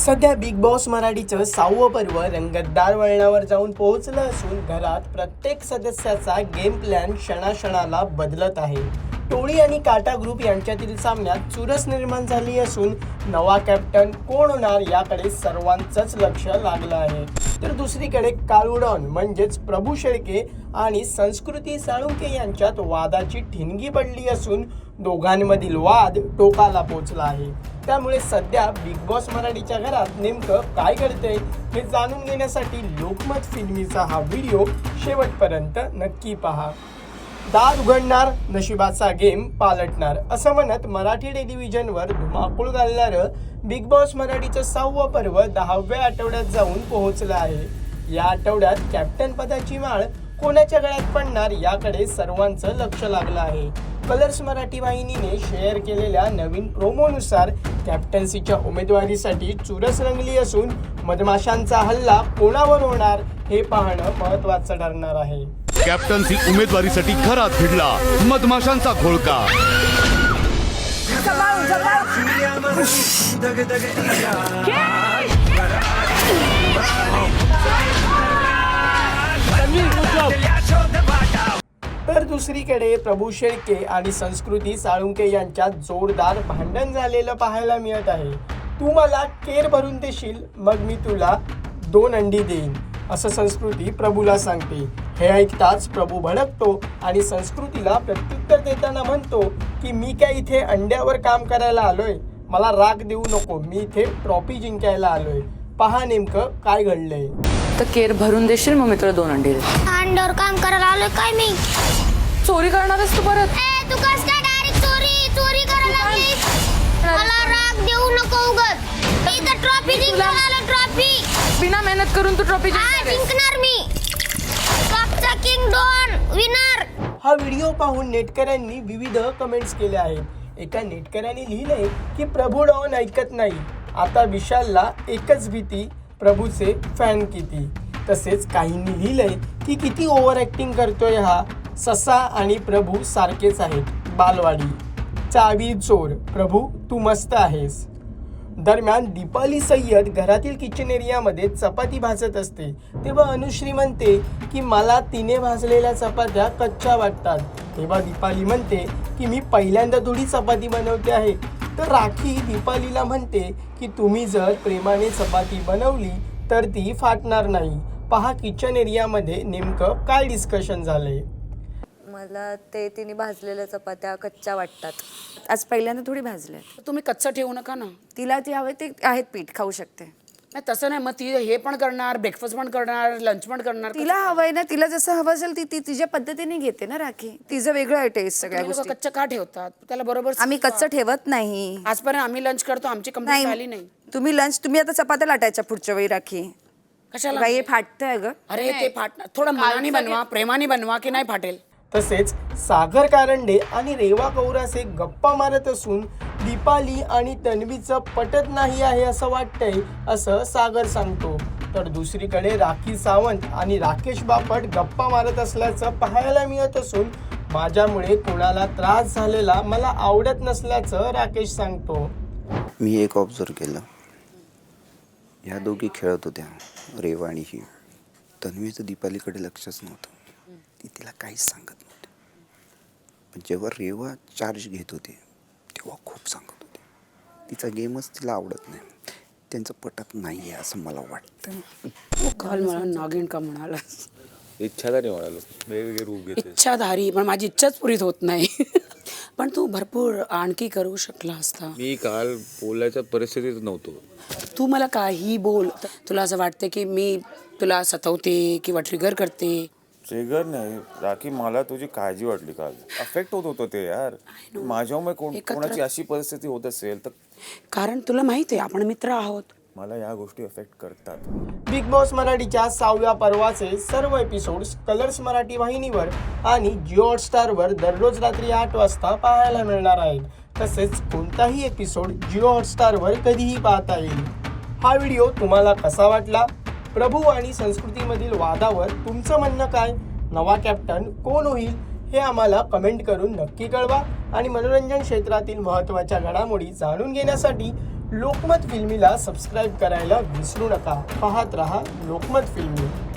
सध्या big boss मराठीचं 6वं पर्व रंगतदार वळणावर जाऊन पोहोचलं असून घरात प्रत्येक सदस्याचा गेम प्लॅन क्षणाक्षणाला बदलत आहे. टोळी आणि काटा ग्रुप यांच्यातील सामन्यात चुरस निर्माण झाली असून नवा कॅप्टन कोण होणार याकडे सर्वांचंच लक्ष लागलं आहे. तर दुसरीकडे काळूडॉन म्हणजेच प्रभू शेळके आणि संस्कृती साळुंखे यांच्यात वादाची ठिणगी पडली असून दोघांमधील वाद टोकाला पोहोचला आहे. त्यामुळे सध्या बिग बॉस मराठीच्या घरात नेमकं काय घडतंय हे जाणून घेण्यासाठी लोकमत फिल्मीचा हा व्हिडिओ शेवटपर्यंत नक्की पहा. दार उघडणार नशिबाचा गेम पालटणार असं म्हणत मराठी टेलिव्हिजनवर धुमाकूळ घालणारं बिग बॉस मराठीचं 6वं पर्व 10व्या आठवड्यात जाऊन पोहोचलं आहे. या आठवड्यात कॅप्टन पदाची माळ कोणाच्या गळ्यात पडणार याकडे सर्वांचं लक्ष लागलं आहे. कलर्स मराठी वाहिनीने शेअर केलेल्या नवीन प्रोमोनुसार कॅप्टन्सीच्या उमेदवारीसाठी चुरस रंगली असून मधमाशांचा हल्ला कोणावर होणार हे पाहणं महत्त्वाचं ठरणार आहे. कॅप्टन्सी उमेदवारीसाठी घरात भिडला मधमाशांचा घोळका. तर दुसरीकडे प्रभू शेळके आणि संस्कृती साळुंखे यांच्यात जोरदार भांडण झालेलं पाहायला मिळत आहे. तू मला केर भरून देशील मग मी तुला 2 अंडी देईन असं संस्कृती प्रभूला सांगते. हे ऐकताच प्रभू भडकतो आणि संस्कृतीला प्रत्युत्तर देताना म्हणतो की मी काय इथे अंड्यावर काम करायला आलोय, मला राग देऊ नको, मी इथे ट्रॉफी जिंकायला आलोय. पहा नेमकं काय घडलंय. तर केर भरून देशील मग मी तुला 2 अंडी देते. अंड्यावर काम करायला आलोय काय मी? चोरी करणारच तू परत? तू कस काय डायरेक्ट चोरी करायला लागली? मला राग देऊ नको उगाच. इथं ट्रॉफी जिंकायला, ट्रॉफी बिना मेहनत करून तू ट्रॉफी जिंकणार मी. टॉपचा किंग डॉन विनर. हा व्हिडिओ पाहून नेटकऱ्यांनी विविध कमेंट्स केल्या आहेत. एका नेटकऱ्याने लिहिलंय की प्रभू डॉन ऐकत नाही, आता विशालला एकच भीती, प्रभूचे फॅन किती. तसेच काहींनी लिहिलंय की किती ओव्हर ॲक्टिंग करतोय हा, ससा आणि प्रभू सारखेच आहेत, बालवाडी. चावी चोर, प्रभू तू मस्त आहेस. दरम्यान दीपाली सय्यद घरातील किचन एरियामध्ये चपाती भाजत असते तेव्हा अनुश्री म्हणते की मला तिने भाजलेल्या चपात्या कच्च्या वाटतात. तेव्हा दीपाली म्हणते की मी पहिल्यांदा थोडी चपाती बनवते आहे. तर राखी दीपालीला म्हणते की तुम्ही जर प्रेमाने चपाती बनवली तर ती फाटणार नाही. पहा किचन एरियामध्ये नेमकं काय डिस्कशन झालंय. मला ते तिने भाजलेल्या चपात्या कच्च्या वाटतात. आज पहिल्यांदा थोडी भाजल्या. तुम्ही कच्चं ठेवू नका ना. तिला ते हवे ते आहेत पीठ खाऊ शकते. नाही तसं नाही, मग ती हे पण करणार, ब्रेकफास्ट पण करणार, लंच पण करणार. तिला हवंय ना, तिला जसं हवं असेल ती तिच्या पद्धतीने घेते ना. राखी तिचं वेगळं आहे टेस्ट. सगळ्या गोष्टी कच्चं का ठेवतात त्याला? बरोबर आम्ही कच्चं ठेवत नाही. आजपर्यंत आम्ही लंच करतो, आमची कंप्लेंट आली नाही. तुम्ही आता चपात्या लाटायच्या पुढच्या वेळी. राखी कशाला? बाई फाटतंय ग. अरे ते फाटणार. थोडं मनाने बनवा, प्रेमाने बनवा की नाही फाटेल. तसेच सागर कारंडे आणि रेवा कौरासे गप्पा मारत असून दीपाली आणि तन्वीचं पटत नाही आहे असं वाटतंय असं सागर सांगतो. तर दुसरीकडे राखी सावंत आणि राकेश बापट गप्पा मारत असल्याचं पाहायला मिळत असून माझ्यामुळे कोणाला त्रास झालेला मला आवडत नसल्याचं राकेश सांगतो. मी एक ऑब्झर्व केलं, ह्या दोघी खेळत होत्या, रेवा आणि ही. तन्वीचं दीपालीकडे लक्षच नव्हतं, ती तिला काहीच सांगत नव्हती. पण जेव्हा रेवा चार्ज घेत होते तेव्हा खूप सांगत होते. तिचा गेमच तिला आवडत नाही, त्यांचं पटत नाही आहे असं मला वाटतं. काल मला नागिन का म्हणाला? इच्छाधारी म्हणालो, वेगवेगळे रूप घेते. इच्छाधारी, पण माझी इच्छाच पुरीत होत नाही. पण तू भरपूर आणखी करू शकला असता. मी काल बोलायच्या परिस्थितीत नव्हतो. तू मला काही बोल, तुला असं वाटतं की मी तुला सतवते किंवा ट्रिगर करते. ट्रिगर नाही राखी, मला तुझी काळजी वाटली. काल अफेक्ट होत होतं ते यार. माझ्यामुळे कोणाची अशी परिस्थिती होत असेल तर, कारण तुला माहिती आहे आपण मित्र आहोत. मला या गोष्टी अफेक्ट करतात. बिग बॉस मराठीच्या 6व्या पर्वाचे सर्व एपिसोड्स कलर्स मराठी वाहिनीवर आणि जिओ हॉटस्टारवर दररोज रात्री 8 वाजता पाहायला मिळणार आहेत. तसेच कोणताही एपिसोड जिओ हॉटस्टारवर कधीही पाहता येईल. हा व्हिडिओ तुम्हाला कसा वाटला? प्रभू आणि संस्कृतीमधील वादावर तुमचं म्हणणं काय? नवा कॅप्टन कोण होईल हे आम्हाला कमेंट करून नक्की कळवा. आणि मनोरंजन क्षेत्रातील महत्त्वाच्या घडामोडी जाणून घेण्यासाठी लोकमत फिल्मीला सबस्क्राईब करायला विसरू नका. पाहत रहा लोकमत फिल्मी.